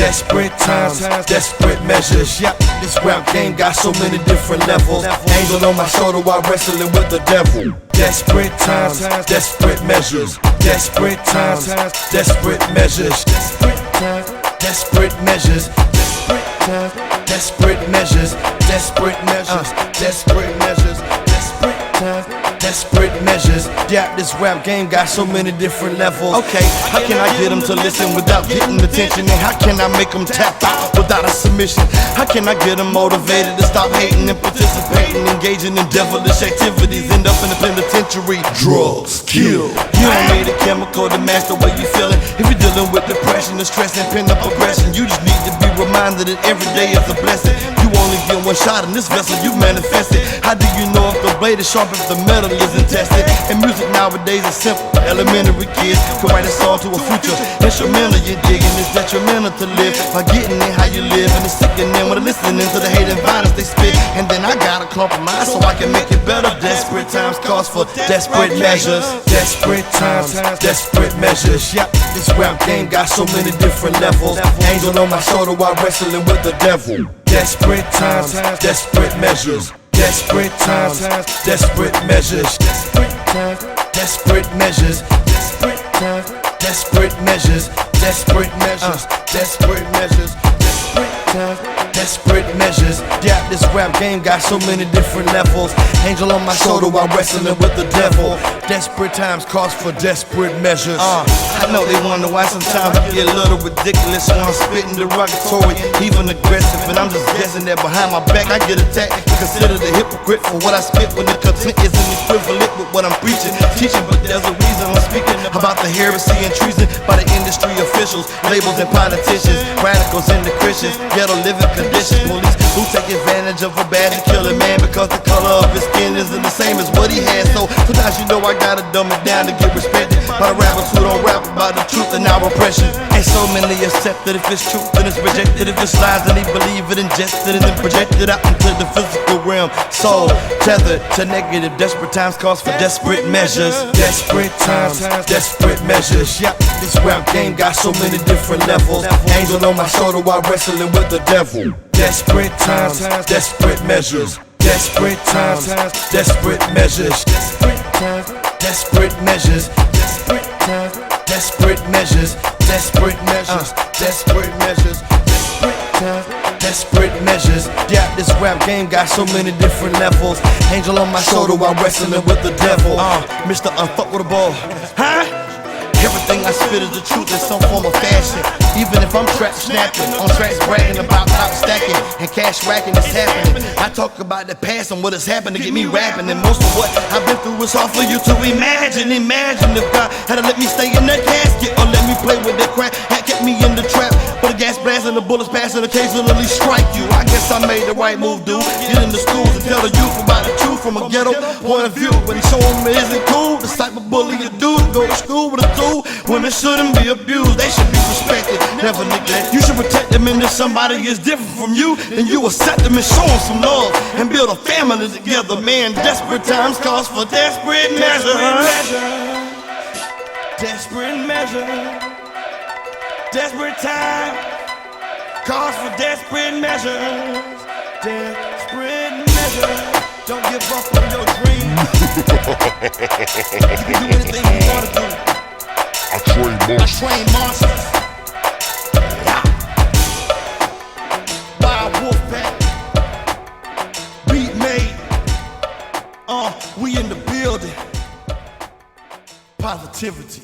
Desperate times, desperate measures. Yeah, this rap game got so many different levels. Angel on my shoulder while wrestling with the devil. Desperate times, desperate measures. Desperate times, desperate measures. Desperate measures. Desperate measures. Desperate measures. Desperate measures. Desperate measures. Yeah, this rap game got so many different levels. Okay, how can I get them to listen without getting attention? And how can I make them tap out without a submission? How can I get them motivated to stop hating and participating, engaging in devilish activities, end up in the penitentiary? Drugs, kill. You don't need a chemical to match the way you feeling. If you're dealing with depression and stress and pent-up aggression, you just need to be reminded that every day is a blessing. You only get one shot in this vessel, you manifested. How do you know if the blade is sharp if the metal isn't tested? And music nowadays is simple. Elementary kids can write a song to a future instrumental you're digging. It's detrimental to live by getting in how you live, and it's sickening when listening to the hate and violence they spit. And then I gotta compromise so I can make it better. Desperate times calls for desperate measures. Desperate times, desperate measures. Yeah, this rap game got so many different levels. Angel on my shoulder while wrestling with the devil. Desperate times, desperate measures. Desperate times, desperate measures. Desperate measures. Desperate measures. Desperate measures. Desperate measures. Desperate measures. Yeah, this rap game got so many different levels. Angel on my shoulder while wrestling with the devil. Desperate times calls for desperate measures. I know they wonder why sometimes I get a little ridiculous when I'm spitting derogatory, even aggressive. And I'm just guessing that behind my back I get attacked and considered a hypocrite for what I spit when the content isn't equivalent with what I'm preaching, teaching. But there's a reason I'm speaking about the heresy and treason by the industry officials, labels and politicians, radicals and the Christians, ghetto living conditions, police who take advantage of a bad and kill a man because the color of his skin isn't the same as what he has. So sometimes you know I gotta dumb it down to get respected by the rappers who don't rap about the truth and our oppression. And so many accept that if it's truth then it's rejected, if it's lies then they believe it, ingested and then projected out into the physical realm. Soul tethered to negative. Desperate times calls for desperate measures. Desperate times, desperate measures. Yeah, this rap game got so many different levels. Angel on my shoulder while wrestling with the devil. Desperate times, desperate measures. Desperate times, desperate measures. Desperate measures. Desperate measures. Desperate measures. Desperate measures. Desperate measures. Yeah, this rap game got so many different levels. Angel on my shoulder while wrestling with the devil. Mr. Unfuckable. Huh? Everything I spit is the truth in some form of fashion. Even if I'm trap snapping, on tracks bragging about top stacking and cash racking is happening. I talk about the past and what has happened to get me rapping. And most of what I've been through is hard for you to imagine. Imagine if God had to let me stay in that casket or let me play with that crack, had kept me in the trap. But the gas blast and the bullets pass and occasionally strike you. I guess I made the right move, dude. Get into schools and tell the youth about the truth from a ghetto point of view. When show them it isn't cool, the type of bully you do. Go to school with a tool. Women shouldn't be abused, they should be respected, never neglect. You should protect them, and if somebody is different from you, then you accept them and show them some love and build a family together. Man, desperate times calls for desperate measures. Desperate measures. Desperate time calls for desperate measures. Desperate measures. Don't give up on your dreams. You can do anything you want to do. I train monsters. Yeah. Wild wolf pack. Beat made. We in the building. Positivity.